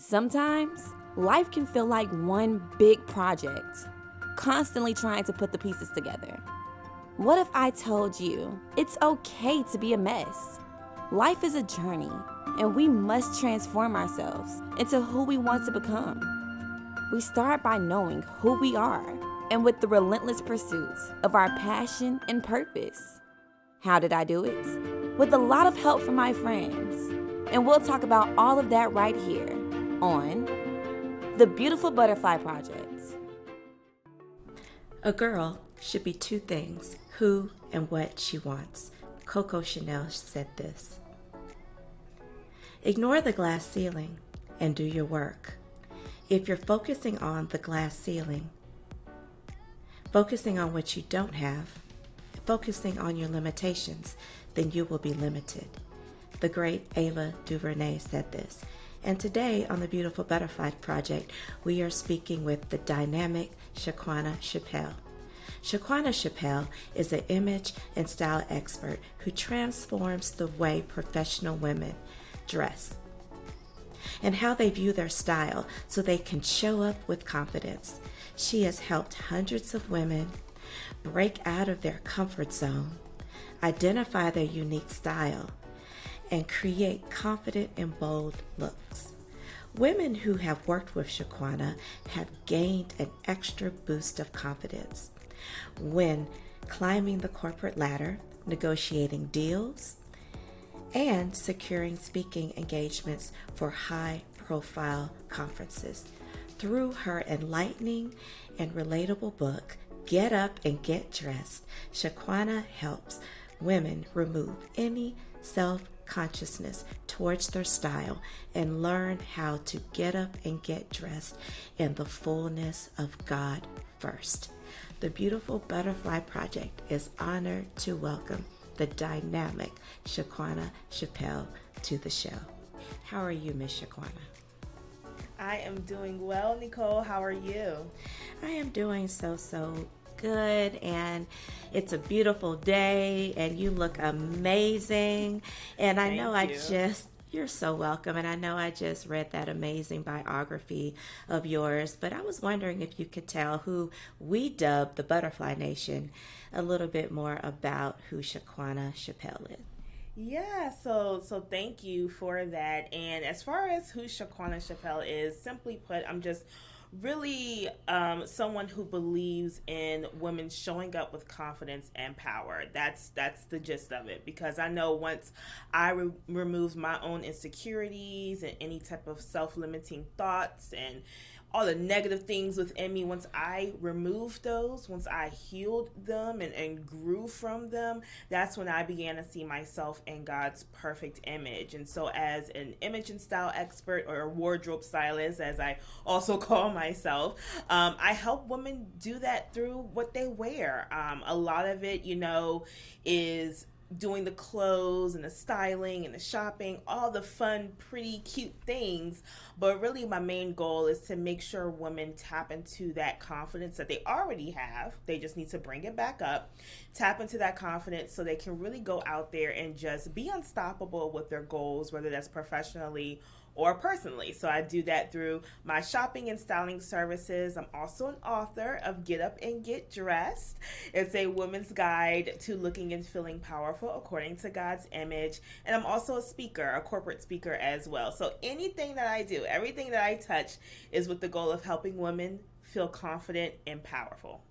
Sometimes, life can feel like one big project, constantly trying to put the pieces together. What if I told you it's okay to be a mess? Life is a journey, and we must transform ourselves into who we want to become. We start by knowing who we are and with the relentless pursuit of our passion and purpose. How did I do it? With a lot of help from my friends. And we'll talk about all of that right here on The Beautiful Butterfly Project. A girl should be two things, who and what she wants. Coco Chanel said this. Ignore the glass ceiling and do your work. If you're focusing on the glass ceiling, focusing on what you don't have, focusing on your limitations, then you will be limited. The great Ava DuVernay said this. And today on the Beautiful Butterfly Project, we are speaking with the dynamic Shaquanna Chappelle. Shaquanna Chappelle is an image and style expert who transforms the way professional women dress and how they view their style so they can show up with confidence. She has helped hundreds of women break out of their comfort zone, identify their unique style, and create confident and bold looks. Women who have worked with Shaquanna have gained an extra boost of confidence when climbing the corporate ladder, negotiating deals, and securing speaking engagements for high-profile conferences. Through her enlightening and relatable book, Get Up and Get Dressed, Shaquanna helps women remove any self-consciousness towards their style and learn how to get up and get dressed in the fullness of God first. The Beautiful Butterfly Project is honored to welcome the dynamic Shaquanna Chappelle to the show. How are you, Miss Shaquanna? I am doing well, Nicole. How are you? I am doing so good, and it's a beautiful day, and you look amazing. And I know you're so welcome. And I know I just read that amazing biography of yours, but I was wondering if you could tell who we dubbed the Butterfly Nation a little bit more about who Shaquanna Chappelle is. Yeah, so thank you for that. And as far as who Shaquanna Chappelle is, simply put, I'm just really someone who believes in women showing up with confidence and power. That's the gist of it, because I know once I remove my own insecurities and any type of self-limiting thoughts and all the negative things within me, once I removed those, once I healed them and grew from them, that's when I began to see myself in God's perfect image. And so as an image and style expert, or a wardrobe stylist, as I also call myself, I help women do that through what they wear. A lot of it, is doing the clothes and the styling and the shopping, all the fun, pretty, cute things. But really my main goal is to make sure women tap into that confidence that they already have. They just need to bring it back up, tap into that confidence so they can really go out there and just be unstoppable with their goals, whether that's professionally or personally. So I do that through my shopping and styling services. I'm also an author of Get Up and Get Dressed. It's a woman's guide to looking and feeling powerful according to God's image. And I'm also a speaker, a corporate speaker as well. So anything that I do, everything that I touch is with the goal of helping women feel confident and powerful.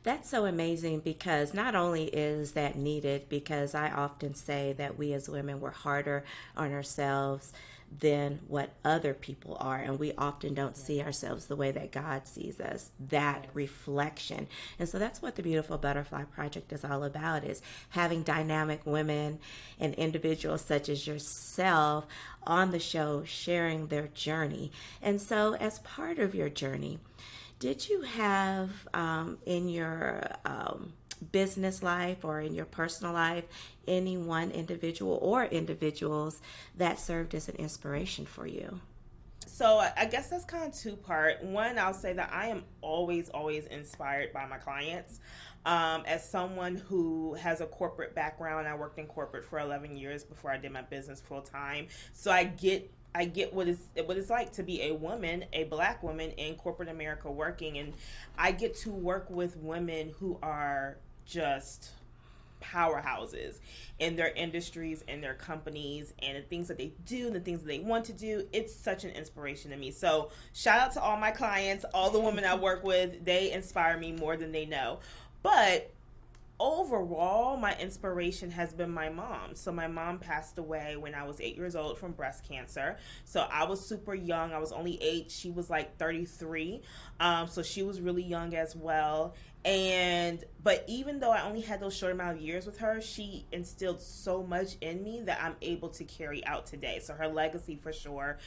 That's so amazing, because not only is that needed, because I often say that we as women, we're harder on ourselves than what other people are, and we often don't see ourselves the way that God sees us, that reflection. And so that's what the Beautiful Butterfly Project is all about, is having dynamic women and individuals such as yourself on the show sharing their journey. And so as part of your journey, did you have in your business life or in your personal life any one individual or individuals that served as an inspiration for you? So I guess that's kind of two-part. One, I'll say that I am always inspired by my clients. As someone who has a corporate background, I worked in corporate for 11 years before I did my business full time. So I get I get what it's like to be a woman, a black woman in corporate America working, and I get to work with women who are just powerhouses in their industries and their companies and the things that they do and the things that they want to do. It's such an inspiration to me. So shout out to all my clients, all the women I work with. They inspire me more than they know. But overall, my inspiration has been my mom. So my mom passed away when I was 8 years old from breast cancer. So I was super young. I was only 8. She was like 33. So she was really young as well. But even though I only had those short amount of years with her, she instilled so much in me that I'm able to carry out today. So her legacy for sure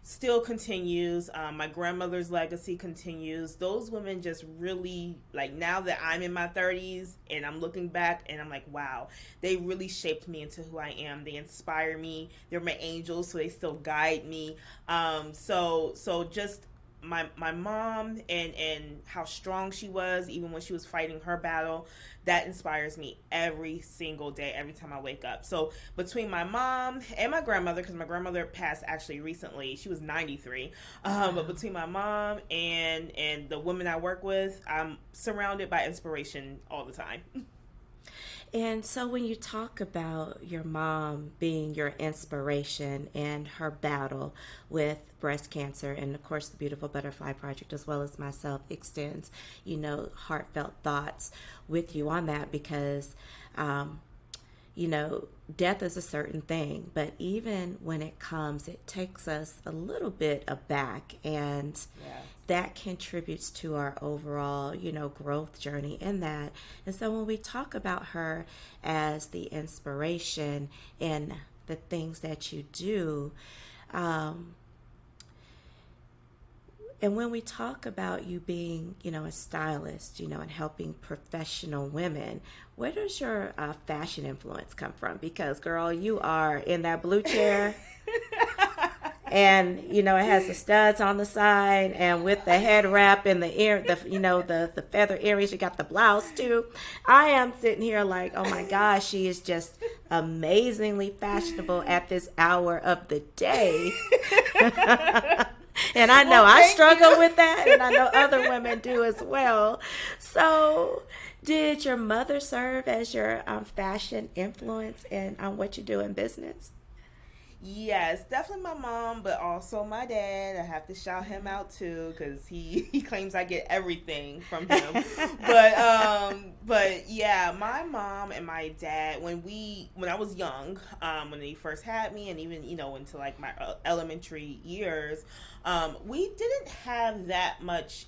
still continues. My grandmother's legacy continues. Those women just really, like, now that I'm in my 30s and I'm looking back and I'm like, wow, they really shaped me into who I am. They inspire me. They're my angels, so they still guide me. So just my mom and how strong she was, even when she was fighting her battle, that inspires me every single day, every time I wake up. So between my mom and my grandmother, because my grandmother passed actually recently, she was 93. But between my mom and the women I work with, I'm surrounded by inspiration all the time. And so when you talk about your mom being your inspiration and her battle with breast cancer, and of course the Beautiful Butterfly Project, as well as myself, extends, heartfelt thoughts with you on that, because, death is a certain thing, but even when it comes, it takes us a little bit aback, and that contributes to our overall, growth journey in that. And so when we talk about her as the inspiration in the things that you do, and when we talk about you being, a stylist, and helping professional women, where does your fashion influence come from? Because, girl, you are in that blue chair. And, it has the studs on the side, and with the head wrap and the feather earrings, you got the blouse too. I am sitting here like, oh my gosh, she is just amazingly fashionable at this hour of the day. And I know I struggle with that, and I know other women do as well. So did your mother serve as your fashion influence in what you do in business? Yes, definitely my mom, but also my dad. I have to shout him out too, because he claims I get everything from him. but yeah, my mom and my dad, when I was young, when they first had me, and even into like my elementary years, we didn't have that much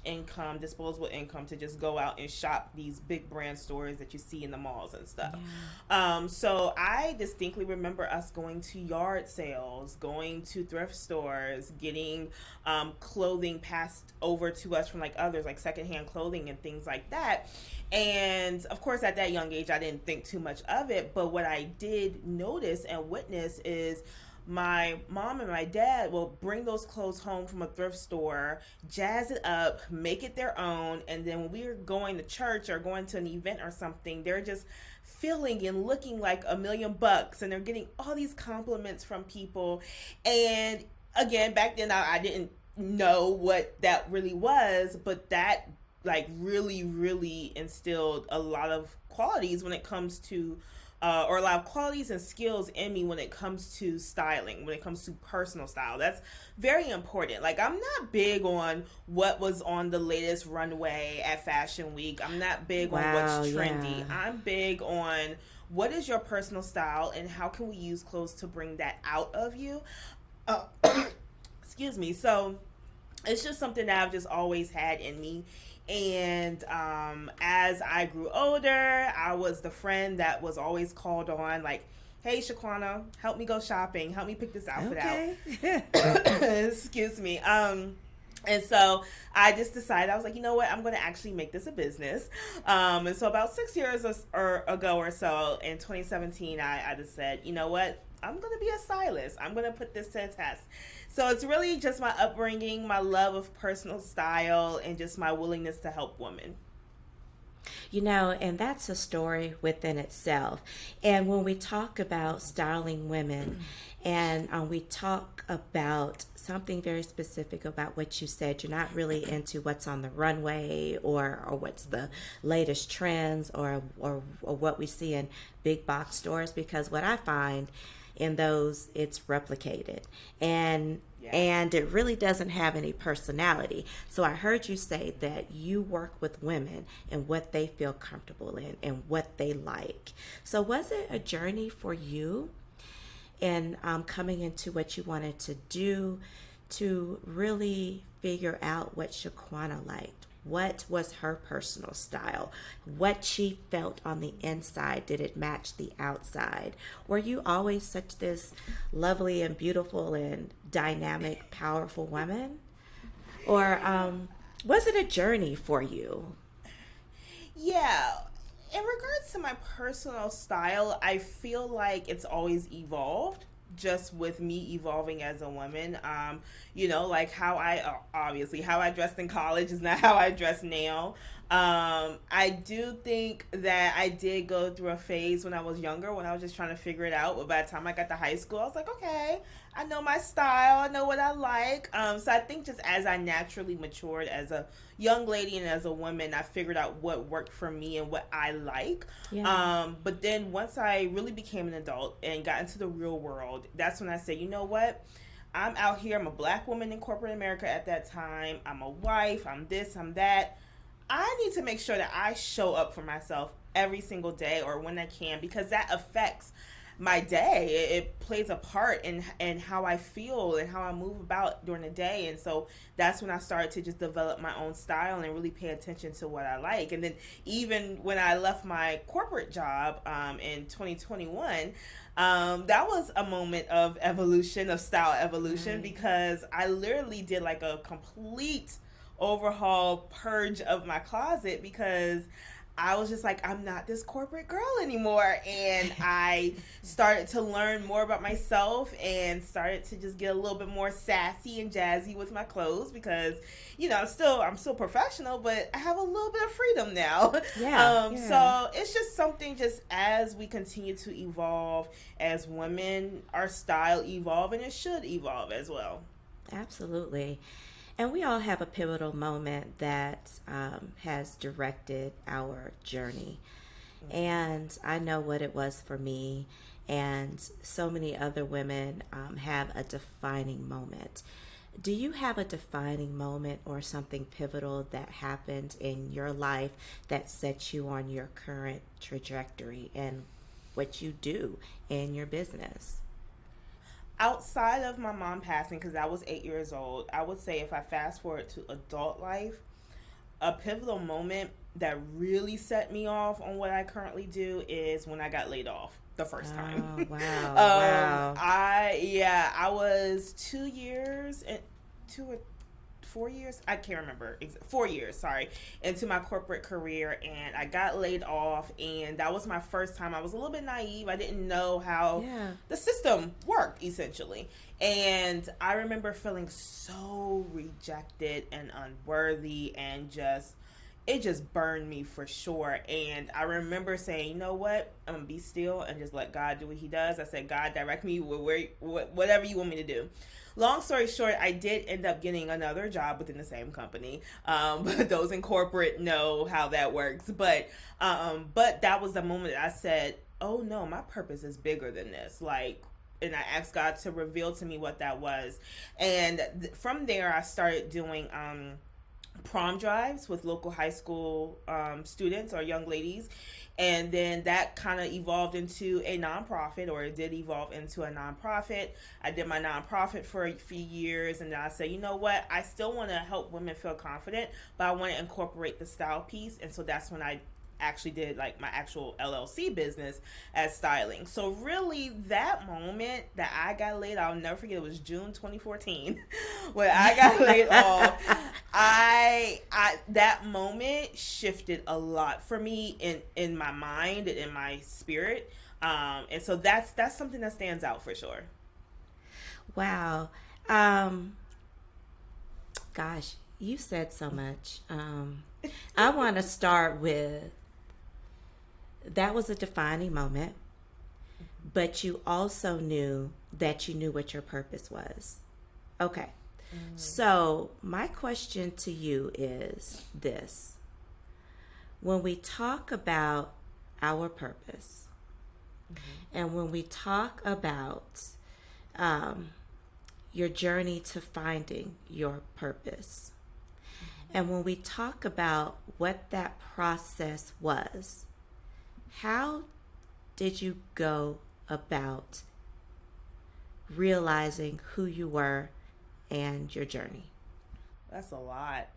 disposable income, to just go out and shop these big brand stores that you see in the malls and stuff. Yeah. So I distinctly remember us going to yard sales, going to thrift stores, getting clothing passed over to us from like others, like secondhand clothing and things like that. And of course, at that young age, I didn't think too much of it. But what I did notice and witness is my mom and my dad will bring those clothes home from a thrift store, jazz it up, make it their own, and then when we're going to church or going to an event or something, they're just feeling and looking like $1,000,000, and they're getting all these compliments from people. And again, back then I didn't know what that really was, but that like really, really instilled a lot of qualities when it comes to or a lot of qualities and skills in me when it comes to styling, when it comes to personal style. That's very important. Like, I'm not big on what was on the latest runway at Fashion Week. I'm not big on what's trendy. Yeah. I'm big on what is your personal style and how can we use clothes to bring that out of you. Excuse me. So it's just something that I've just always had in me. And as I grew older, I was the friend that was always called on, like, hey, Shaquanna, help me go shopping. Help me pick this outfit out. Excuse me. And so I just decided, I was like, you know what, I'm going to actually make this a business. And so about 6 years ago or so, in 2017, I just said, you know what, I'm going to be a stylist. I'm going to put this to the test. So it's really just my upbringing, my love of personal style, and just my willingness to help women. And that's a story within itself. And when we talk about styling women, and we talk about something very specific about what you said, you're not really into what's on the runway or what's the latest trends or what we see in big box stores, because what I find in those, it's replicated. And it really doesn't have any personality. So I heard you say that you work with women and what they feel comfortable in and what they like. So was it a journey for you in coming into what you wanted to do to really figure out what Shaquanna liked? What was her personal style? What she felt on the inside, did it match the outside? Were you always such this lovely and beautiful and dynamic, powerful woman? Or was it a journey for you? Yeah. In regards to my personal style, I feel like it's always evolved, just with me evolving as a woman. Like how I dressed in college is not how I dress now. I do think that I did go through a phase when I was younger, when I was just trying to figure it out. But by the time I got to high school, I was like, okay, I know my style. I know what I like. So I think just as I naturally matured as a young lady and as a woman, I figured out what worked for me and what I like. Yeah. But then once I really became an adult and got into the real world, that's when I said, you know what? I'm out here. I'm a black woman in corporate America at that time. I'm a wife. I'm this, I'm that. I need to make sure that I show up for myself every single day or when I can, because that affects my day. It plays a part in how I feel and how I move about during the day. And so that's when I started to just develop my own style and really pay attention to what I like. And then even when I left my corporate job in 2021, that was a moment of evolution, of style evolution, because I literally did like a complete overhaul, purge of my closet, because I was just like, I'm not this corporate girl anymore. And I started to learn more about myself and started to just get a little bit more sassy and jazzy with my clothes, because, I'm still professional, but I have a little bit of freedom now. Yeah. So it's just something, just as we continue to evolve as women, our style evolve, and it should evolve as well. Absolutely. And we all have a pivotal moment that has directed our journey. And I know what it was for me, and so many other women have a defining moment. Do you have a defining moment or something pivotal that happened in your life that set you on your current trajectory and what you do in your business? Outside of my mom passing, because I was 8 years old, I would say if I fast forward to adult life, a pivotal moment that really set me off on what I currently do is when I got laid off the first time. Oh, wow. Wow. I was 4 years, I can't remember, 4 years, sorry, into my corporate career, and I got laid off, and that was my first time. I was a little bit naive. I didn't know how the system worked, essentially, and I remember feeling so rejected and unworthy, and it just burned me for sure. And I remember saying, you know what, I'm gonna be still and just let God do what he does. I said, God, direct me whatever you want me to do. Long story short, I did end up getting another job within the same company. But those in corporate know how that works. But that was the moment that I said, oh no, my purpose is bigger than this. And I asked God to reveal to me what that was. And from there, I started doing prom drives with local high school students or young ladies. And then that kind of evolved into a nonprofit, or it did evolve into a nonprofit. I did my nonprofit for a few years, and then I said, you know what, I still want to help women feel confident, but I want to incorporate the style piece. And so that's when I actually did like my actual LLC business as styling. So really that moment that I got laid off, I'll never forget, it was June 2014 when I got laid off. I that moment shifted a lot for me in my mind and in my spirit. And so that's something that stands out for sure. Wow. Gosh, You said so much. I want to start with that was a defining moment, but you also knew that you knew what your purpose was. Okay. So, my question to you is this. When we talk about our purpose, and when we talk about your journey to finding your purpose, and when we talk about what that process was, how did you go about realizing who you were and your journey? That's a lot.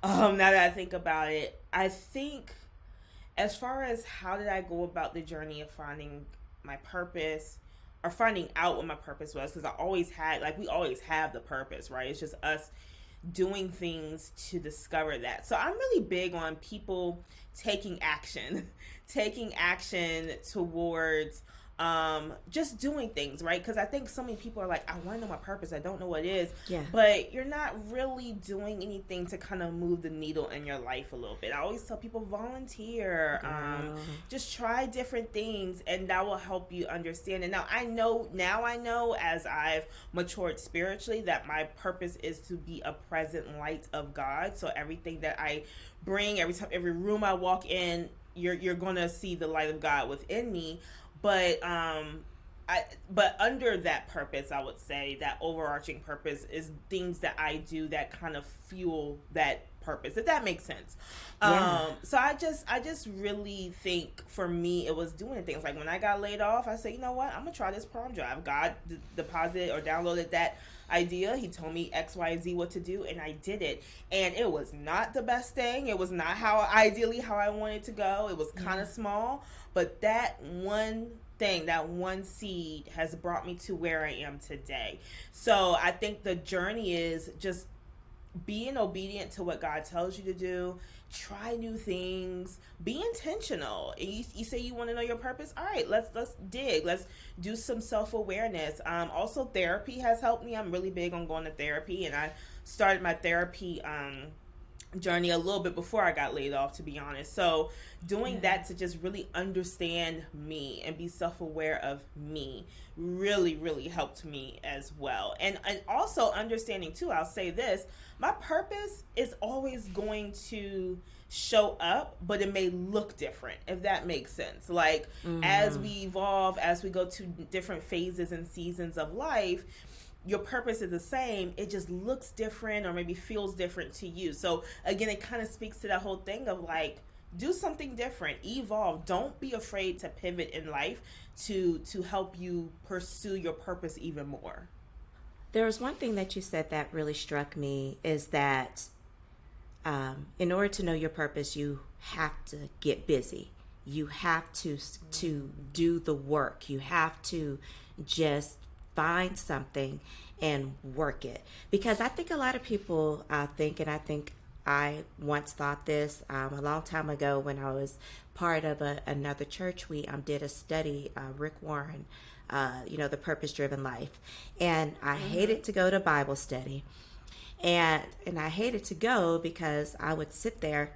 Now that I think about it, I think as far as how did I go about the journey of finding my purpose or finding out what my purpose was, because I always had, like, we always have the purpose, right? It's just us doing things to discover that. So I'm really big on people taking action, taking action towards just doing things, right? Because I think so many people are like, I want to know my purpose, I don't know what it is. Yeah. But you're not really doing anything to kind of move the needle in your life a little bit. I always tell people volunteer, just try different things, and that will help you understand. And now I know as I've matured spiritually that my purpose is to be a present light of God. So everything that I bring, every room I walk in, you're gonna see the light of God within me. But but under that purpose, I would say that overarching purpose is things that I do that kind of fuel that purpose, if that makes sense. Yeah. So I just really think for me it was doing things. Like when I got laid off, I said, you know what, I'm gonna try this prom drive. God deposited or downloaded that idea. He told me XYZ what to do, and I did it. And it was not the best thing. It was not how I wanted to go. It was kind of small, but that one thing, that one seed has brought me to where I am today. So I think the journey is just being obedient to what God tells you to do. Try new things. Be intentional. And you say you want to know your purpose. All right, let's dig. Let's do some self-awareness. Also, therapy has helped me. I'm really big on going to therapy, and I started my therapy journey a little bit before I got laid off, to be honest. So doing that to just really understand me and be self-aware of me really helped me as well. And also understanding too, I'll say this, my purpose is always going to show up, but it may look different, if that makes sense. Like as we evolve, as we go to different phases and seasons of life, your purpose is the same, it just looks different or maybe feels different to you. So again, it kind of speaks to that whole thing of like, do something different, evolve. Don't be afraid to pivot in life to help you pursue your purpose even more. There was one thing that you said that really struck me is that in order to know your purpose, you have to get busy. You have to do the work. You have to just find something and work it. Because I think a lot of people think, and I think I once thought this a long time ago when I was part of another church. We did a study, Rick Warren, the purpose-driven life. And I hated to go to Bible study. And I hated to go because I would sit there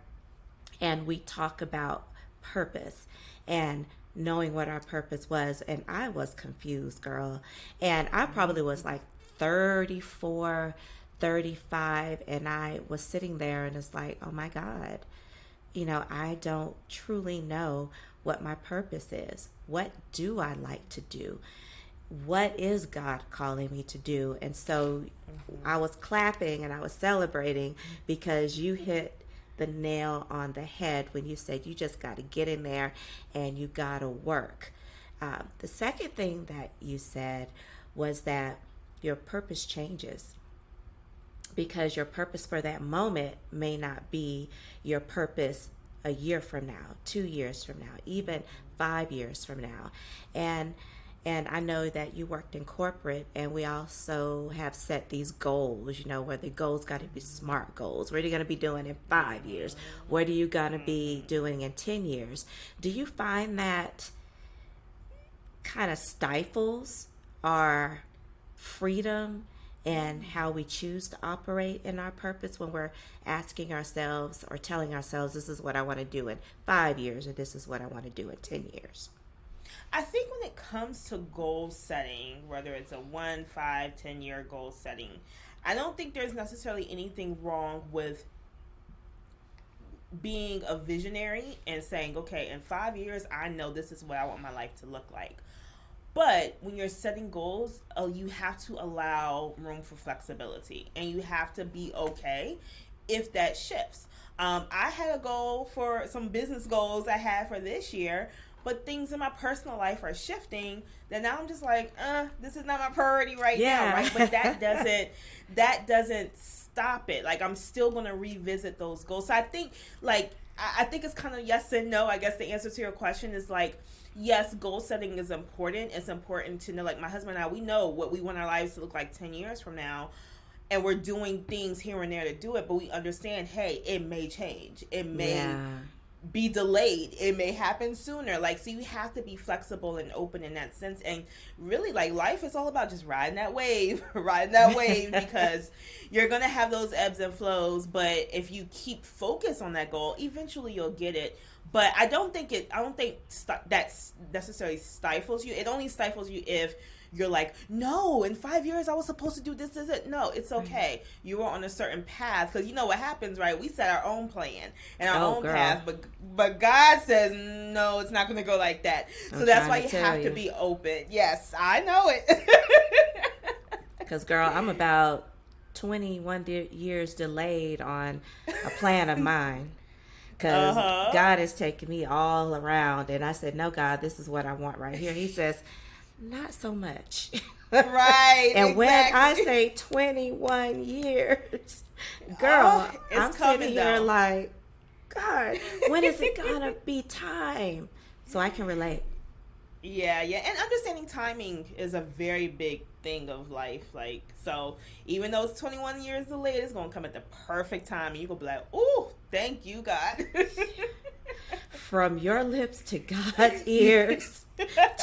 and we talk about purpose and knowing what our purpose was. And I was confused, girl. And I probably was like 34, 35. And I was sitting there and it's like, oh my God, I don't truly know what my purpose is. What do I like to do? What is God calling me to do? And so I was clapping and I was celebrating because you hit the nail on the head when you said you just got to get in there and you got to work. The second thing that you said was that your purpose changes because your purpose for that moment may not be your purpose a year from now, 2 years from now, even 5 years from now. And I know that you worked in corporate, and we also have set these goals, where the goals got to be SMART goals. What are you going to be doing in 5 years? What are you going to be doing in 10 years? Do you find that kind of stifles our freedom and how we choose to operate in our purpose when we're asking ourselves or telling ourselves, this is what I want to do in 5 years, or this is what I want to do in 10 years. I think when it comes to goal setting, whether it's a 1, 5, 10-year goal setting, I don't think there's necessarily anything wrong with being a visionary and saying, okay, in 5 years, I know this is what I want my life to look like. But when you're setting goals, you have to allow room for flexibility, and you have to be okay if that shifts. I had a goal for some business goals I had for this year, but things in my personal life are shifting. Then now I'm just like, this is not my priority right now, right? But that doesn't stop it. Like, I'm still gonna revisit those goals. So I think, I think it's kind of yes and no. I guess the answer to your question is like, yes, goal setting is important. It's important to know, like my husband and I, we know what we want our lives to look like 10 years from now. And we're doing things here and there to do it. But we understand, hey, it may change. It may be delayed. It may happen sooner. Like, so you have to be flexible and open in that sense. And really, like, life is all about just riding that wave, because you're going to have those ebbs and flows. But if you keep focus on that goal, eventually you'll get it. But I don't think that necessarily stifles you. It only stifles you if you're like, no, in 5 years I was supposed to do this. No, it's okay. You were on a certain path, because you know what happens, right? We set our own plan and our own path, but God says no, it's not going to go like that. So that's why you have to be open. Yes, I know it. Because girl, I'm about 21 years delayed on a plan of mine. Because God has taken me all around, and I said, no, God, this is what I want right here. He says, not so much. Right. And when I say 21 years, girl, I'm sitting here like, God, when is it going to be time? So I can relate. Yeah. And understanding timing is a very big thing of life. Like, so even though it's 21 years delayed, it's going to come at the perfect time. And you're going to be like, ooh, thank you, God. From your lips to God's ears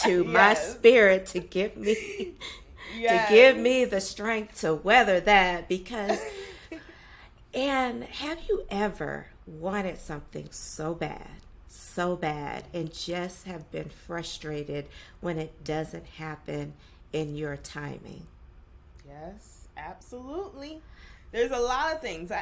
to my spirit to give me the strength to weather that. Because, and have you ever wanted something so bad and just have been frustrated when it doesn't happen in your timing? Yes, absolutely. There's a lot of things.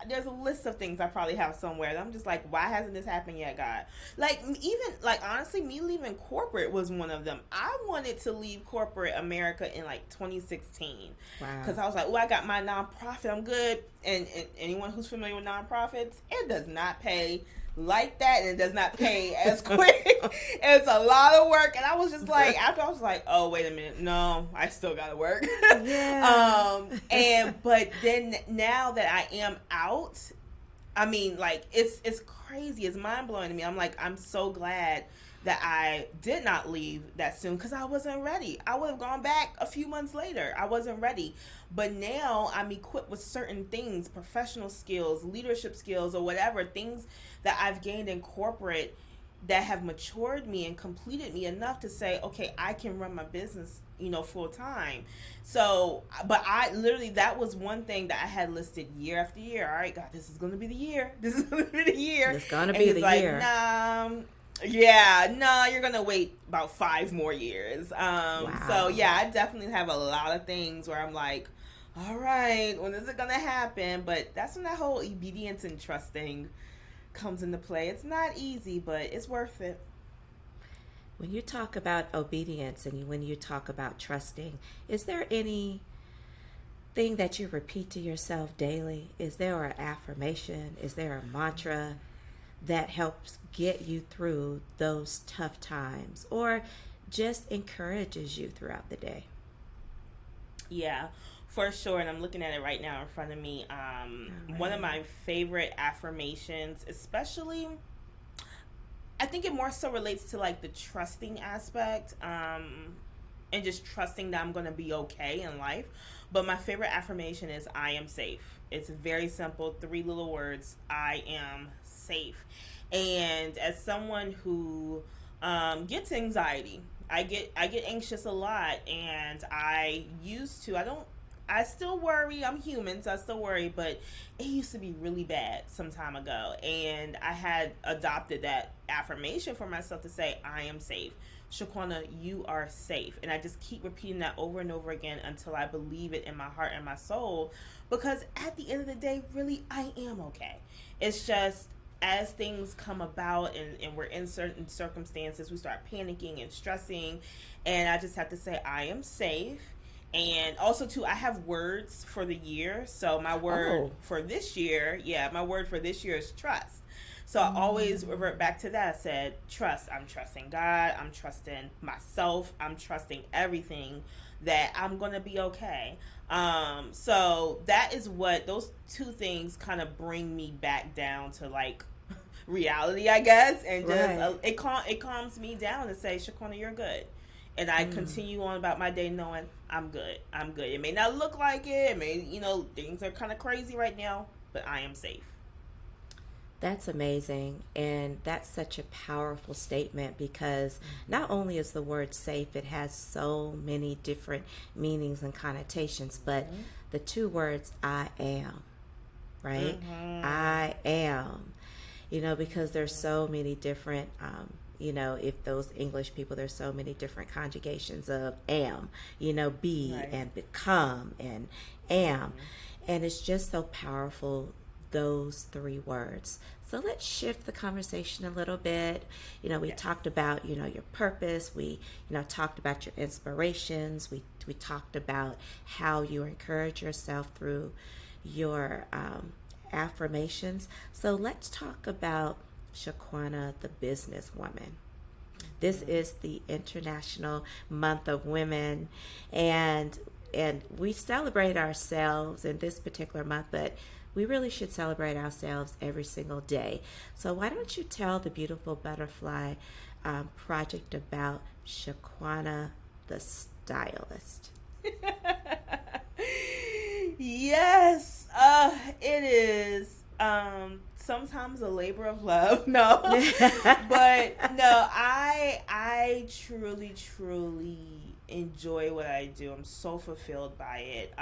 There's a list of things I probably have somewhere. I'm just like, why hasn't this happened yet, God? Like, even, like, honestly, me leaving corporate was one of them. I wanted to leave corporate America in, like, 2016. Wow. Because I was like, I got my nonprofit. I'm good. And anyone who's familiar with nonprofits, it does not pay like that, and it does not pay as quick. It's a lot of work. And I was just like, after I was like, oh, wait a minute, no, I still gotta work. But then now that I am out, I mean, like, it's crazy, it's mind-blowing to me. I'm like, I'm so glad that I did not leave that soon, because I wasn't ready. I would have gone back a few months later. I wasn't ready. But now I'm equipped with certain things, professional skills, leadership skills, or whatever, things that I've gained in corporate that have matured me and completed me enough to say, okay, I can run my business, full time. So, but that was one thing that I had listed year after year. All right, God, this is going to be the year. This is going to be the year. It's going to be the year. Nah, yeah, no, you're going to wait about 5 more years. Wow. So, yeah, I definitely have a lot of things where I'm like, all right, when is it going to happen? But that's when that whole obedience and trusting comes into play. It's not easy, but it's worth it. When you talk about obedience and when you talk about trusting, is there any thing that you repeat to yourself daily? Is there an affirmation? Is there a mantra that helps get you through those tough times, or just encourages you throughout the day? Yeah, for sure. And I'm looking at it right now in front of me. One of my favorite affirmations, especially, I think it more so relates to like the trusting aspect, and just trusting that I'm going to be okay in life. But my favorite affirmation is, I am safe. It's very simple, 3 little words, I am safe. And as someone who gets anxiety, I get anxious a lot, and I I still worry. I'm human, so I still worry, but it used to be really bad some time ago. And I had adopted that affirmation for myself to say, I am safe. Shaquanna, you are safe. And I just keep repeating that over and over again until I believe it in my heart and my soul. Because at the end of the day, really, I am okay. It's just as things come about and we're in certain circumstances, we start panicking and stressing. And I just have to say, I am safe. And also, too, I have words for the year. So my word for this year, my word for this year is trust. So I always revert back to that. I said, trust. I'm trusting God. I'm trusting myself. I'm trusting everything that I'm going to be okay. So that is what those two things kind of bring me back down to like reality, I guess. And just it calms me down to say, Shaquanna, you're good. And I continue on about my day knowing I'm good. I'm good. It may not look like it. It may, things are kind of crazy right now, but I am safe. That's amazing. And that's such a powerful statement because not only is the word safe, it has so many different meanings and connotations, but the two words, I am, right? I am, because there's so many different, if those English people, there's so many different conjugations of am, be and become and am. And it's just so powerful, those three words. So let's shift the conversation a little bit. We talked about, your purpose. We, talked about your inspirations. We talked about how you encourage yourself through your affirmations. So let's talk about Shaquanna, the businesswoman. This is the International Month of Women, and we celebrate ourselves in this particular month, but we really should celebrate ourselves every single day. So why don't you tell the Beautiful Butterfly Project about Shaquanna the stylist? Yes, it is sometimes a labor of love. No, but no, I truly enjoy what I do. I'm so fulfilled by it.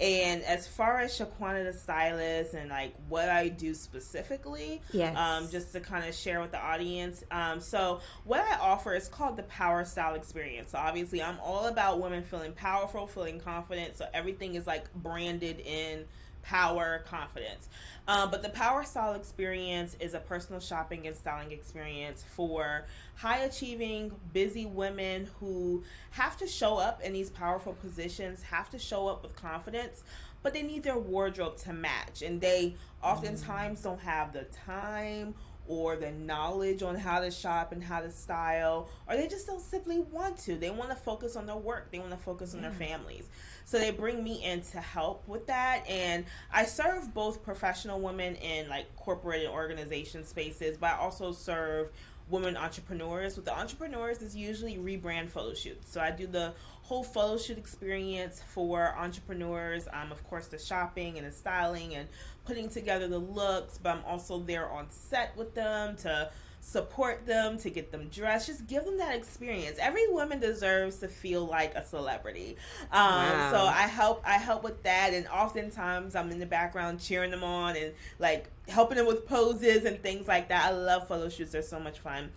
And as far as Shaquanna the stylist and like what I do specifically, just to kind of share with the audience. So what I offer is called the Power Style Experience. So obviously I'm all about women feeling powerful, feeling confident. So everything is like branded in power, confidence. But the Power Style Experience is a personal shopping and styling experience for high achieving, busy women who have to show up in these powerful positions, have to show up with confidence, but they need their wardrobe to match. And they oftentimes don't have the time or the knowledge on how to shop and how to style, or they just don't simply want to. They want to focus on their work. They want to focus on their families. So they bring me in to help with that. And I serve both professional women in like corporate and organization spaces, but I also serve women entrepreneurs. With the entrepreneurs, is usually rebrand photo shoots. So I do the whole photo shoot experience for entrepreneurs. Of course, the shopping and the styling and putting together the looks, but I'm also there on set with them to support them, to get them dressed, just give them that experience. Every woman deserves to feel like a celebrity. So I help with that, and oftentimes I'm in the background cheering them on and like helping them with poses and things like that. I love photo shoots. They're so much fun.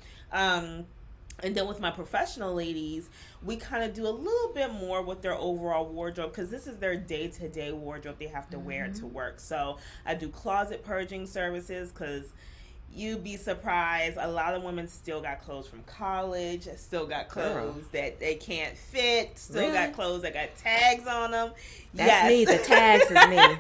And then with my professional ladies, we kind of do a little bit more with their overall wardrobe because this is their day-to-day wardrobe they have to wear to work. So I do closet purging services because you'd be surprised. A lot of women still got clothes from college, still got clothes that they can't fit, still got clothes that got tags on them. That's me. The tags is me.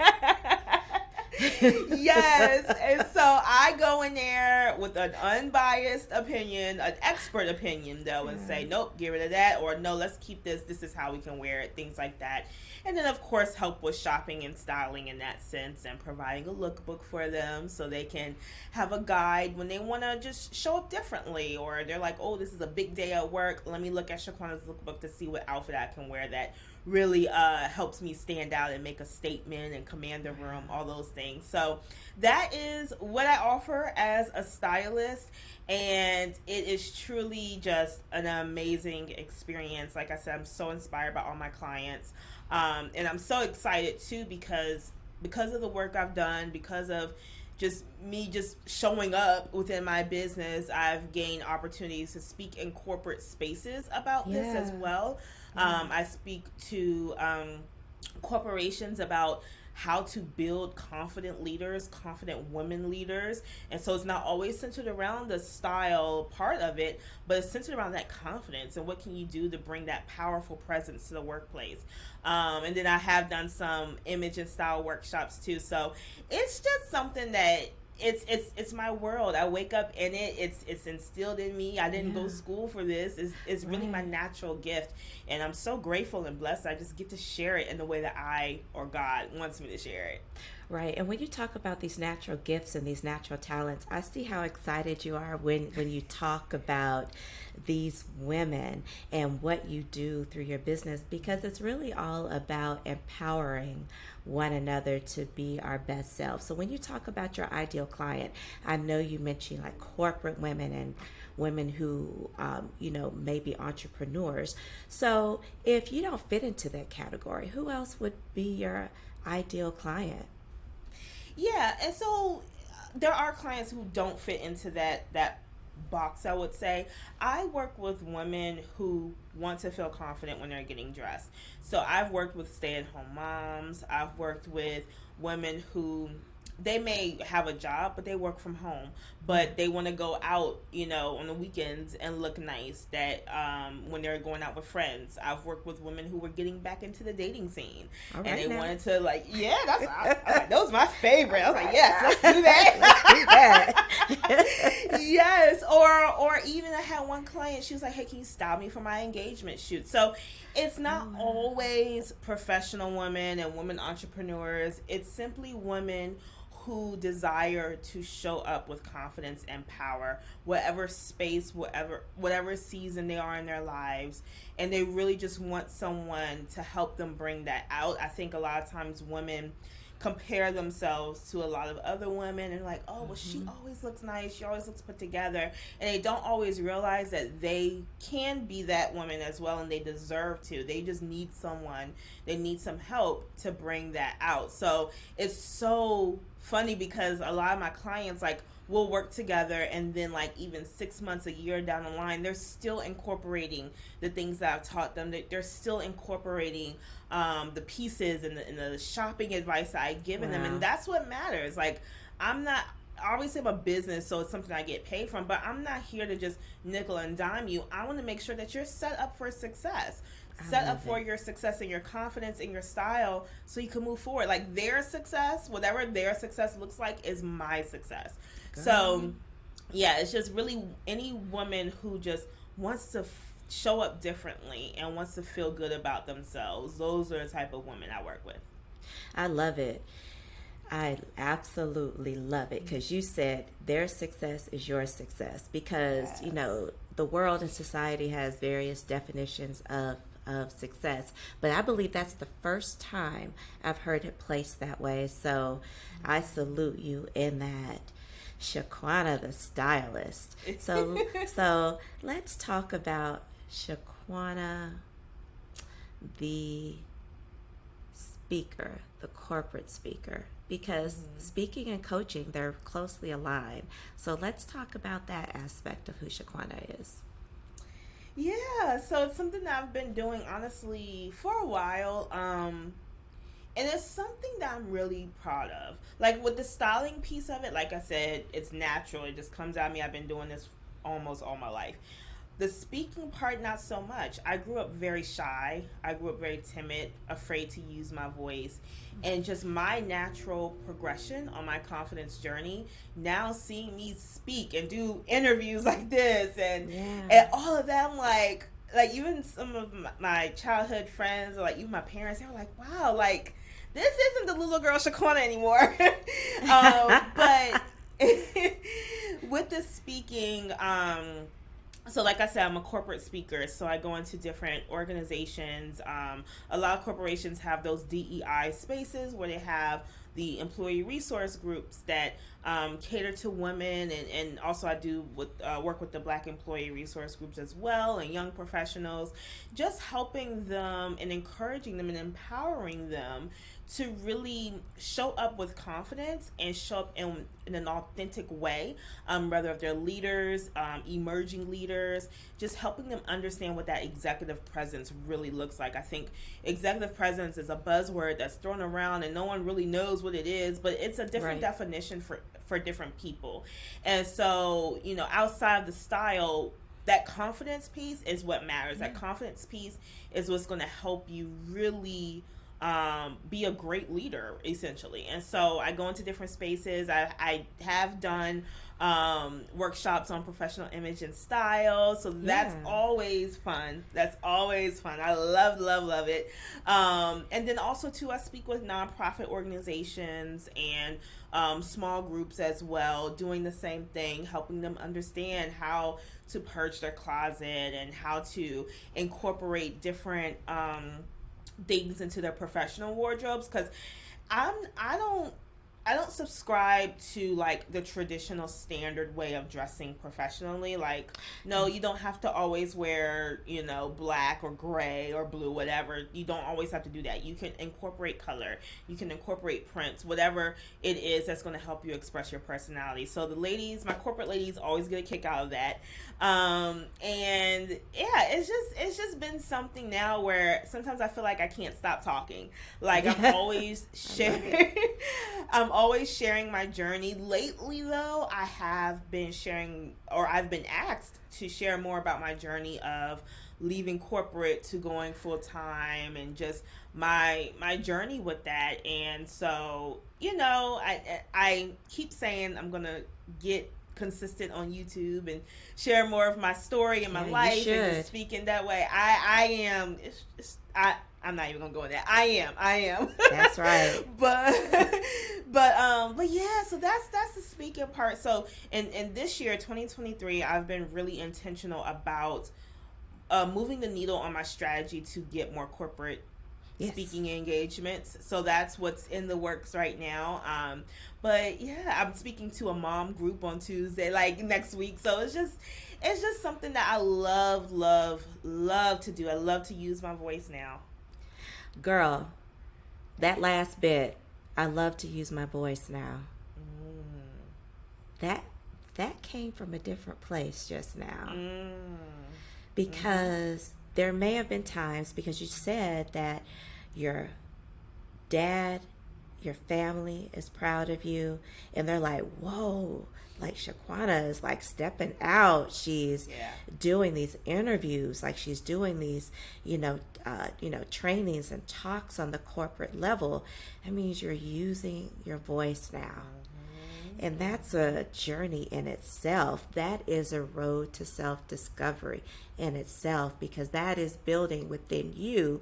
Yes. And so I go in there with an unbiased opinion, an expert opinion though, and say, nope, get rid of that, or no, let's keep this. This is how we can wear it, things like that. And then, of course, help with shopping and styling in that sense and providing a lookbook for them so they can have a guide when they want to just show up differently, or they're like, oh, this is a big day at work. Let me look at Shaquanna's lookbook to see what outfit I can wear that really helps me stand out and make a statement and command the room, all those things. So that is what I offer as a stylist, and it is truly just an amazing experience. Like I said, I'm so inspired by all my clients, and I'm so excited too because of the work I've done, because of just me just showing up within my business, I've gained opportunities to speak in corporate spaces about this as well. I speak to corporations about how to build confident leaders, confident women leaders. And so it's not always centered around the style part of it, but it's centered around that confidence and what can you do to bring that powerful presence to the workplace. And then I have done some image and style workshops too. So it's just something that it's my world. I wake up in it. It's instilled in me. I didn't go to school for this. It's really my natural gift, and I'm so grateful and blessed. I just get to share it in the way that I or God wants me to share it. Right. And when you talk about these natural gifts and these natural talents, I see how excited you are when you talk about these women and what you do through your business, because it's really all about empowering one another to be our best selves. So when you talk about your ideal client, I know you mentioned like corporate women and women who, may be entrepreneurs. So if you don't fit into that category, who else would be your ideal client? Yeah, and so there are clients who don't fit into that box, I would say. I work with women who want to feel confident when they're getting dressed. So I've worked with stay-at-home moms. I've worked with women who they may have a job, but they work from home, but they want to go out, on the weekends and look nice, that when they're going out with friends. I've worked with women who were getting back into the dating scene, and they wanted to that was my favorite. I was like, yes, let's do that. Let's do that. Yes. Or even I had one client, she was like, hey, can you style me for my engagement shoot? So it's not always professional women and women entrepreneurs. It's simply women who desire to show up with confidence and power, whatever space, whatever season they are in their lives, and they really just want someone to help them bring that out. I think a lot of times women compare themselves to a lot of other women and like, oh, well, she always looks nice, she always looks put together, and they don't always realize that they can be that woman as well, and they deserve to. They just need someone, they need some help to bring that out. So it's so funny because a lot of my clients, like, we'll work together, and then like even 6 months, a year down the line, they're still incorporating the things that I've taught them. They're still incorporating the pieces and the shopping advice that I've given them, and that's what matters. Like, I always say I'm a business, so it's something I get paid from, but I'm not here to just nickel and dime you. I want to make sure that you're set up for success. Set up for your success and your confidence in your style so you can move forward. Like, their success, whatever their success looks like, is my success. So, yeah, it's just really any woman who just wants to show up differently and wants to feel good about themselves. Those are the type of women I work with. I love it. I absolutely love it, because you said their success is your success, because, the world and society has various definitions of success, but I believe that's the first time I've heard it placed that way. So I salute you in that. Shaquanna the stylist. So let's talk about Shaquanna the speaker, the corporate speaker, because speaking and coaching, they're closely aligned. So let's talk about that aspect of who Shaquanna is. Yeah, so it's something that I've been doing, honestly, for a while. And it's something that I'm really proud of. Like, with the styling piece of it, like I said, it's natural. It just comes out of me. I've been doing this almost all my life. The speaking part, not so much. I grew up very shy. I grew up very timid, afraid to use my voice. And just my natural progression on my confidence journey, now seeing me speak and do interviews like this and all of that, I'm like even some of my childhood friends, or like even my parents, they were like, wow, like, this isn't the little girl Shaquanna anymore. But with the speaking, So like I said, I'm a corporate speaker, so I go into different organizations. A lot of corporations have those DEI spaces where they have the employee resource groups that cater to women, and also I do with work with the Black employee resource groups as well, and young professionals, just helping them and encouraging them and empowering them to really show up with confidence and show up in an authentic way, whether if they're leaders, emerging leaders, just helping them understand what that executive presence really looks like. I think executive presence is a buzzword that's thrown around and no one really knows what it is, but it's a different definition for different people. And so, outside of the style, that confidence piece is what matters. That confidence piece is what's going to help you really be a great leader, essentially. And so I go into different spaces. I have done workshops on professional image and style, so that's always fun. I love it. And then also too, I speak with nonprofit organizations and small groups as well, doing the same thing, helping them understand how to purge their closet and how to incorporate different things into their professional wardrobes, because I don't subscribe to like the traditional standard way of dressing professionally. Like, no, you don't have to always wear, black or gray or blue, whatever. You don't always have to do that. You can incorporate color. You can incorporate prints, whatever it is that's going to help you express your personality. So the ladies, my corporate ladies, always get a kick out of that. And yeah, it's just been something now where sometimes I feel like I can't stop talking. Like I'm always sharing my journey. Lately though, I have been sharing, or I've been asked to share more about my journey of leaving corporate to going full time, and just my journey with that. And so, I keep saying I'm gonna get consistent on YouTube and share more of my story and my life and just speak in that way. I am. I'm not even gonna go in that. I am. That's right. but yeah. So that's the speaking part. So in this year, 2023, I've been really intentional about moving the needle on my strategy to get more corporate speaking engagements. So that's what's in the works right now. But yeah, I'm speaking to a mom group on Tuesday, like next week. So it's just something that I love to do. I love to use my voice now. Girl, that last bit, I love to use my voice now. That came from a different place just now. Because there may have been times, because you said that your dad, your family is proud of you, and they're like, whoa, like Shaquanna is like stepping out. She's doing these interviews, like she's doing these, trainings and talks on the corporate level. That means you're using your voice now. And that's a journey in itself. That is a road to self-discovery in itself, because that is building within you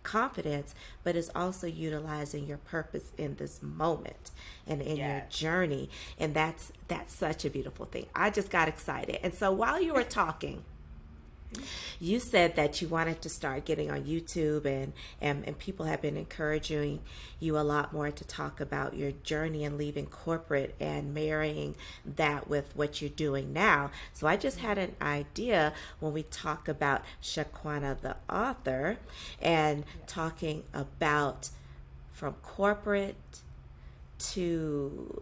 confidence, but is also utilizing your purpose in this moment and in your journey. And that's such a beautiful thing. I just got excited. And so while you were talking, you said that you wanted to start getting on YouTube, and people have been encouraging you a lot more to talk about your journey and leaving corporate and marrying that with what you're doing now. So I just had an idea when we talk about Shaquanna the author and talking about from corporate to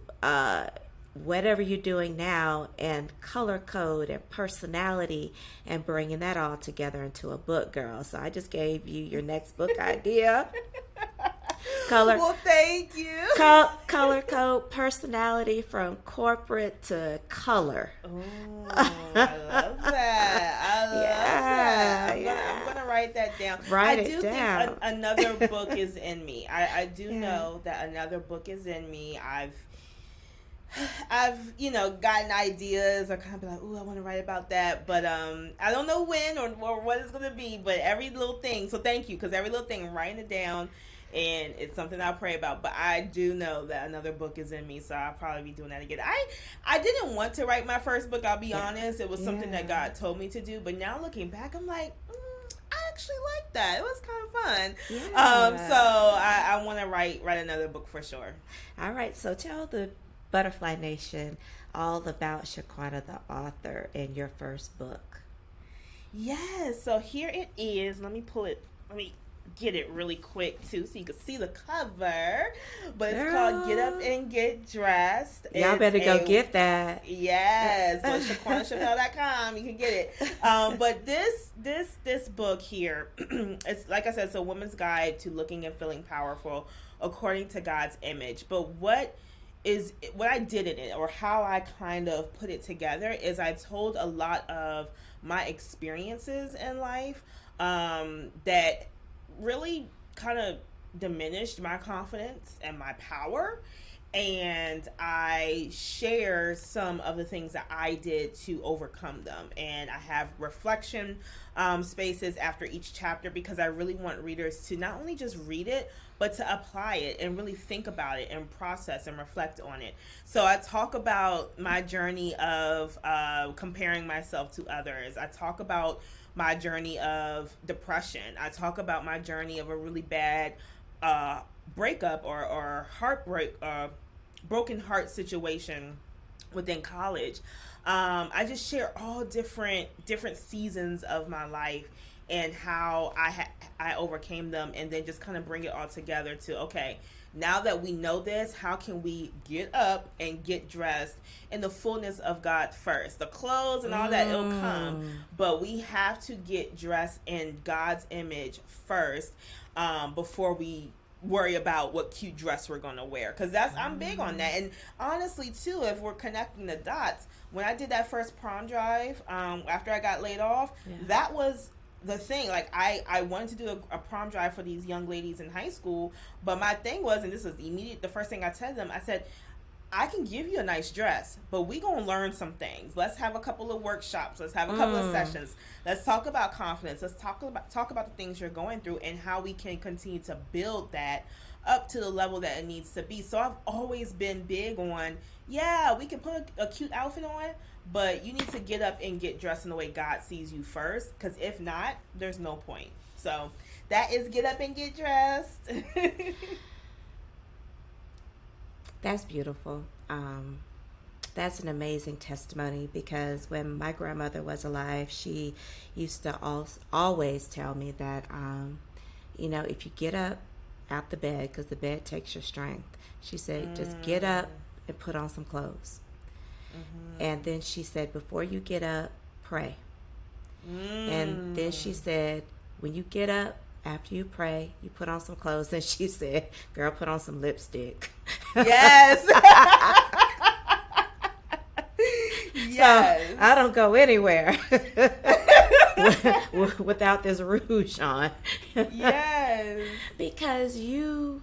whatever you're doing now, and color code and personality, and bringing that all together into a book, girl. So I just gave you your next book idea. Well, thank you. Color code, personality from corporate to color. Oh, I love that. I'm going to write that down. I do think another book is in me. I do know that another book is in me. I've gotten ideas, or kind of be like, ooh, I want to write about that, but I don't know when or what it's going to be, but every little thing, so thank you, because every little thing, I'm writing it down, and it's something I pray about. But I do know that another book is in me, so I'll probably be doing that again. I didn't want to write my first book. I'll be honest. It was something that God told me to do. But now looking back, I'm like, I actually like that. It was kind of fun. Yeah. So I want to write another book for sure. All right. So tell the Butterfly Nation all about Shaquanna, the author, and your first book. Yes. So here it is. Let me pull it. Let me get it really quick too so you can see the cover. But it's called Get Up and Get Dressed. Y'all better go get that. Yes. Go to ShaquannaChappelle.com. You can get it. But this book here, it's like I said, it's a woman's guide to looking and feeling powerful according to God's image. But what I did in it, or how I kind of put it together, is I told a lot of my experiences in life that really kind of diminished my confidence and my power, and I share some of the things that I did to overcome them. And I have reflection spaces after each chapter, because I really want readers to not only just read it, but to apply it and really think about it and process and reflect on it. So I talk about my journey of comparing myself to others. I talk about my journey of depression. I talk about my journey of a really bad breakup or heartbreak, broken heart situation within college. I just share all different seasons of my life and how I overcame them, and then just kind of bring it all together to, okay, now that we know this, how can we get up and get dressed in the fullness of God first? The clothes and all that, it'll come, but we have to get dressed in God's image first before we worry about what cute dress we're gonna wear, because I'm big on that. And honestly too, if we're connecting the dots, when I did that first prom drive after I got laid off, that was the thing. Like I wanted to do a prom drive for these young ladies in high school, but my thing was, and this was the first thing I told them, I said, I can give you a nice dress, but we gonna learn some things. Let's have a couple of workshops. Let's have a couple of sessions. Let's talk about confidence. Let's talk about the things you're going through and how we can continue to build that up to the level that it needs to be. So I've always been big on, we can put a cute outfit on, but you need to get up and get dressed in the way God sees you first, because if not, there's no point. So that is Get Up and Get Dressed. That's beautiful. That's an amazing testimony, because when my grandmother was alive, she used to always tell me that, if you get up out the bed, because the bed takes your strength, she said, just get up and put on some clothes. And then she said, before you get up, pray. And then she said, when you get up, after you pray, you put on some clothes. And she said, girl, put on some lipstick. Yes. So I don't go anywhere without this rouge on. Yes. Because you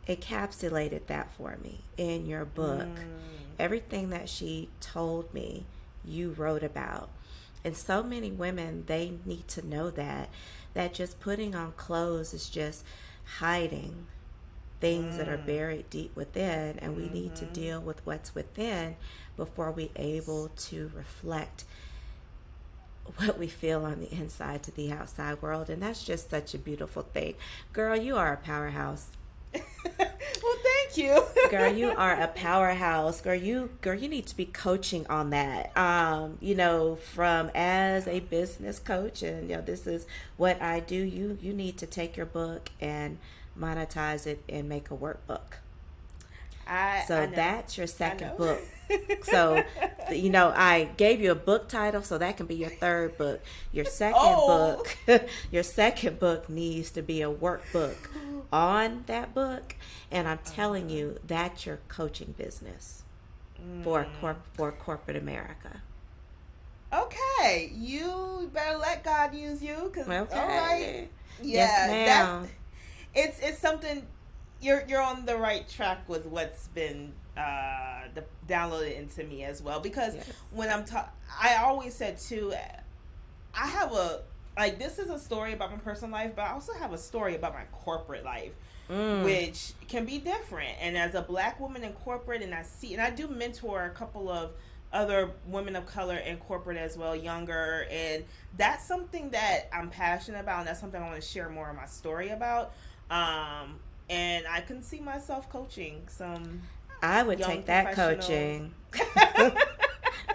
encapsulated that for me in your book. Everything that she told me, you wrote about. And so many women, they need to know that just putting on clothes is just hiding things that are buried deep within, and we need to deal with what's within before we're able to reflect what we feel on the inside to the outside world. And that's just such a beautiful thing. Girl, you are a powerhouse. Well, thank you. Girl, you are a powerhouse. Girl, you need to be coaching on that. From as a business coach, and this is what I do. You need to take your book and monetize it and make a workbook. That's your second book. So, I gave you a book title, so that can be your third book. Your second book needs to be a workbook on that book. And I'm telling you, that's your coaching business for corporate America. Okay, you better let God use you. Okay. All right. Yes, ma'am. It's something. You're on the right track with what's been downloaded into me as well. Because when I always said too, I have a like, this is a story about my personal life, but I also have a story about my corporate life, which can be different. And as a Black woman in corporate, and I do mentor a couple of other women of color in corporate as well, younger, and that's something that I'm passionate about, and that's something I want to share more of my story about. And I can see myself coaching some. I would young take that professional- coaching.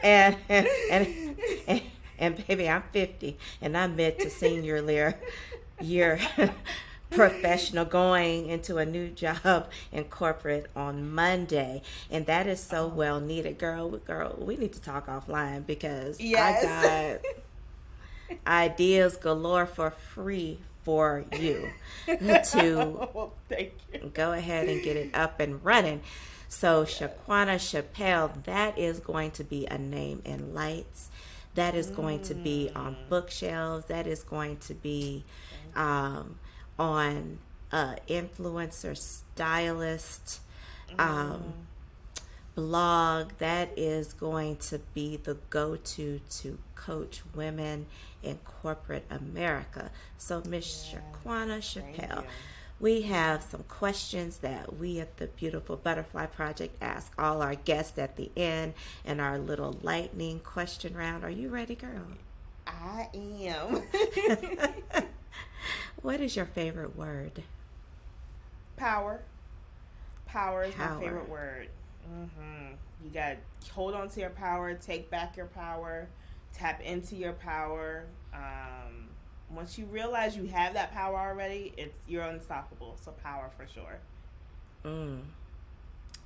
and, and and baby, I'm 50 and I'm mid to senior year professional going into a new job in corporate on Monday, and that is so well needed. Girl, we need to talk offline because Yes. I got ideas galore for free for you to Well, thank you. go ahead and get it up and running. So Shaquanna Chappelle, that is going to be a name in lights. That is going to be on bookshelves. That is going to be on influencer stylist blog. That is going to be the go-to to coach women in corporate America. So Miss Shaquanna Chappelle, we have some questions that we at the Beautiful Butterfly Project ask all our guests at the end in our little lightning question round. Are you ready, girl? I am. What is your favorite word? Power. Power is Power. my favorite word. You got to hold on to your power, take back your power, tap into your power. Once you realize you have that power already, you're unstoppable. So power for sure.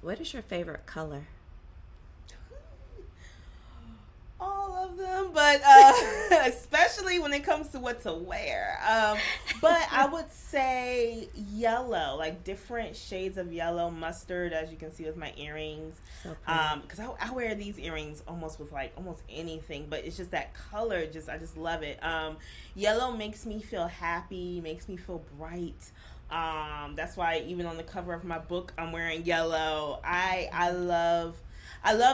What is your favorite color? All of them, but especially when it comes to what to wear. But I would say yellow, like different shades of yellow, mustard, as you can see with my earrings. So pretty. Because I wear these earrings almost with like almost anything, but it's just that color. I just love it. Yellow makes me feel happy, makes me feel bright. That's why even on the cover of my book, I'm wearing yellow. I love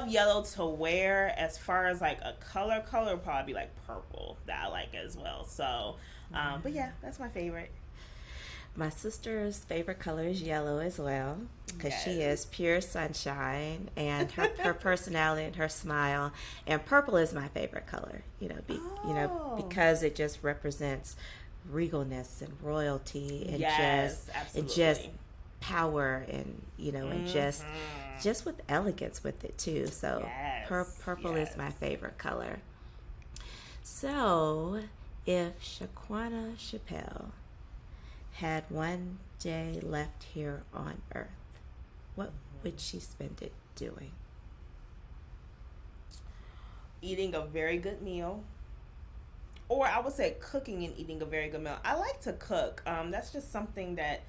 yellow to wear. As far as like a color would probably be like purple that I like as well. So, but yeah, that's my favorite. My sister's favorite color is yellow as well, because she is pure sunshine, and her personality and her smile. And purple is my favorite color, because it just represents regalness and royalty and just power and and just with elegance with it too. So purple is my favorite color. So if Shaquanna Chappelle had one day left here on earth, what would she spend it doing? Eating a very good meal. Or I would say cooking and eating a very good meal. I like to cook. That's just something that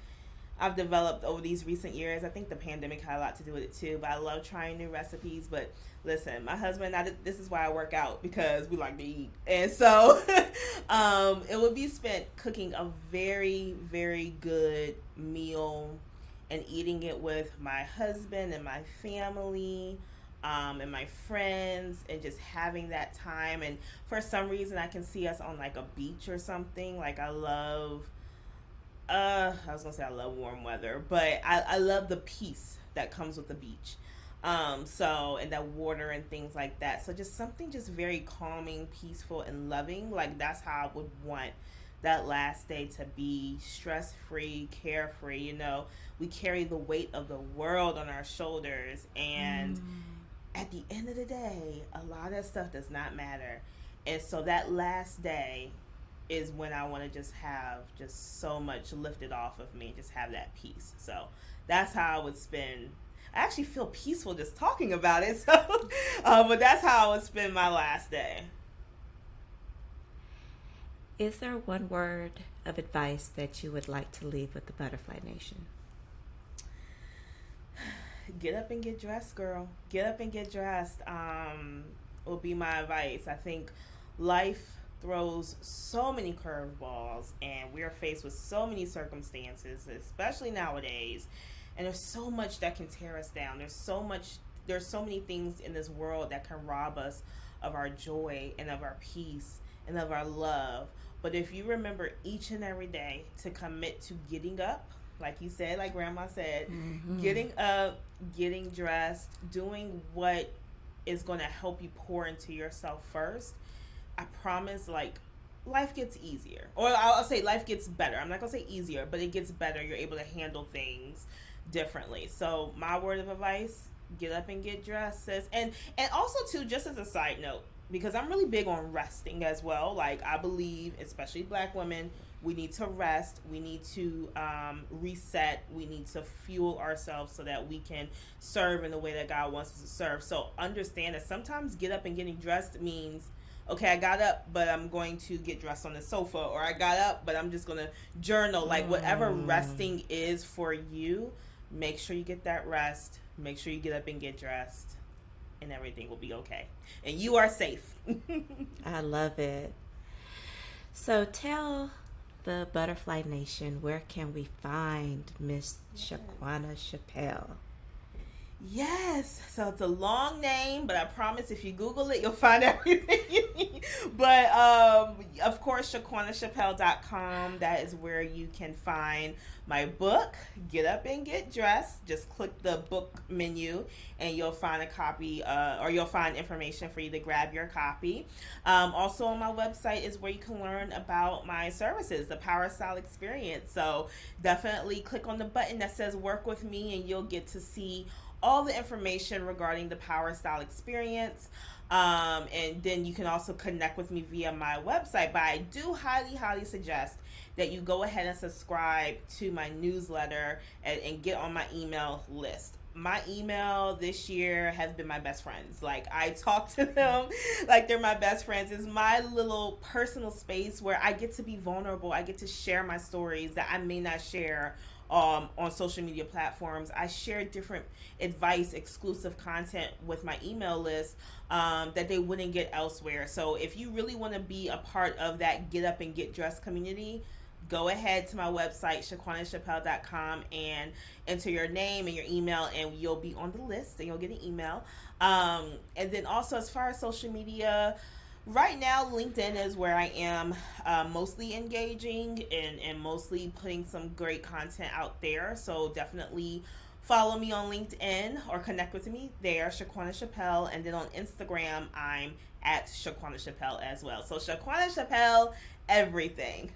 I've developed over these recent years. I think the pandemic had a lot to do with it too, but I love trying new recipes. But listen, my husband, this is why I work out, because we like to eat. And so it would be spent cooking a very, very good meal and eating it with my husband and my family and my friends, and just having that time. And for some reason, I can see us on like a beach or something. Like I love warm weather, but I love the peace that comes with the beach. And that water and things like that. So just something just very calming, peaceful, and loving. Like that's how I would want that last day to be: stress-free, carefree. We carry the weight of the world on our shoulders, and at the end of the day, a lot of that stuff does not matter. And so that last day is when I want to just have just so much lifted off of me, just have that peace. So that's how I would spend. I actually feel peaceful just talking about it. So, but that's how I would spend my last day. Is there one word of advice that you would like to leave with the Butterfly Nation? Get up and get dressed, girl. Get up and get dressed. Will be my advice. I think life throws so many curveballs, and we're faced with so many circumstances, especially nowadays. And there's so much that can tear us down. There's so many things in this world that can rob us of our joy and of our peace and of our love. But if you remember each and every day to commit to getting up, like you said, like Grandma said, getting up, getting dressed, doing what is going to help you pour into yourself first, I promise, like, life gets easier. Or I'll say life gets better. I'm not going to say easier, but it gets better. You're able to handle things differently. So my word of advice, get up and get dressed, sis. And also, too, just as a side note, because I'm really big on resting as well. Like, I believe, especially Black women, we need to rest. We need to reset. We need to fuel ourselves so that we can serve in the way that God wants us to serve. So understand that sometimes get up and getting dressed means, okay, I got up, but I'm going to get dressed on the sofa. Or I got up, but I'm just going to journal. Like, whatever resting is for you, make sure you get that rest. Make sure you get up and get dressed. And everything will be okay. And you are safe. I love it. So tell the Butterfly Nation, where can we find Miss Shaquanna Chappelle? Yes. So it's a long name, but I promise if you Google it, you'll find everything you need. But, of course, ShaquannaChappelle.com. That is where you can find my book, Get Up and Get Dressed. Just click the book menu, and you'll find a copy, or you'll find information for you to grab your copy. Also on my website is where you can learn about my services, the Power Style Experience. So definitely click on the button that says Work With Me, and you'll get to see all the information regarding the Power Style Experience. And then you can also connect with me via my website. But I do highly, highly suggest that you go ahead and subscribe to my newsletter and get on my email list. My email this year has been my best friends. Like, I talk to them like they're my best friends. It's my little personal space where I get to be vulnerable. I get to share my stories that I may not share on social media platforms. I share different advice, exclusive content with my email list that they wouldn't get elsewhere. So if you really want to be a part of that Get Up and Get Dressed community, go ahead to my website, ShaquannaChappelle.com, and enter your name and your email, and you'll be on the list, and you'll get an email. And then also, as far as social media, right now, LinkedIn is where I am mostly engaging and mostly putting some great content out there. So definitely follow me on LinkedIn or connect with me there, Shaquanna Chappelle. And then on Instagram, I'm at Shaquanna Chappelle as well. So Shaquanna Chappelle, everything.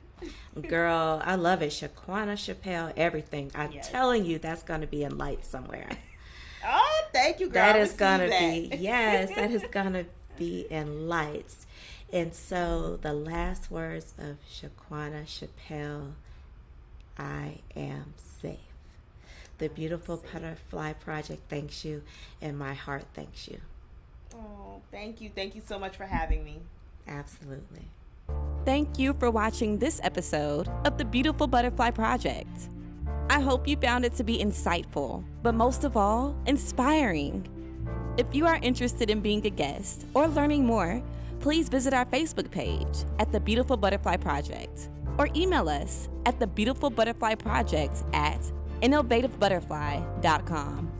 Girl, I love it. Shaquanna Chappelle, everything. I'm telling you, that's going to be in light somewhere. Oh, thank you, girl. That is going to be, yes, that is going to be in lights. And so the last words of Shaquanna Chappelle, I am safe. The Beautiful Butterfly Project thanks you, and my heart thanks you. Oh, thank you. Thank you so much for having me. Absolutely. Thank you for watching this episode of the Beautiful Butterfly Project. I hope you found it to be insightful, but most of all, inspiring. If you are interested in being a guest or learning more, please visit our Facebook page at The Beautiful Butterfly Project or email us at thebeautifulbutterflyproject@innovativebutterfly.com.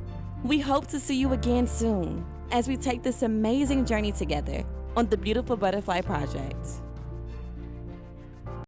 We hope to see you again soon as we take this amazing journey together on The Beautiful Butterfly Project.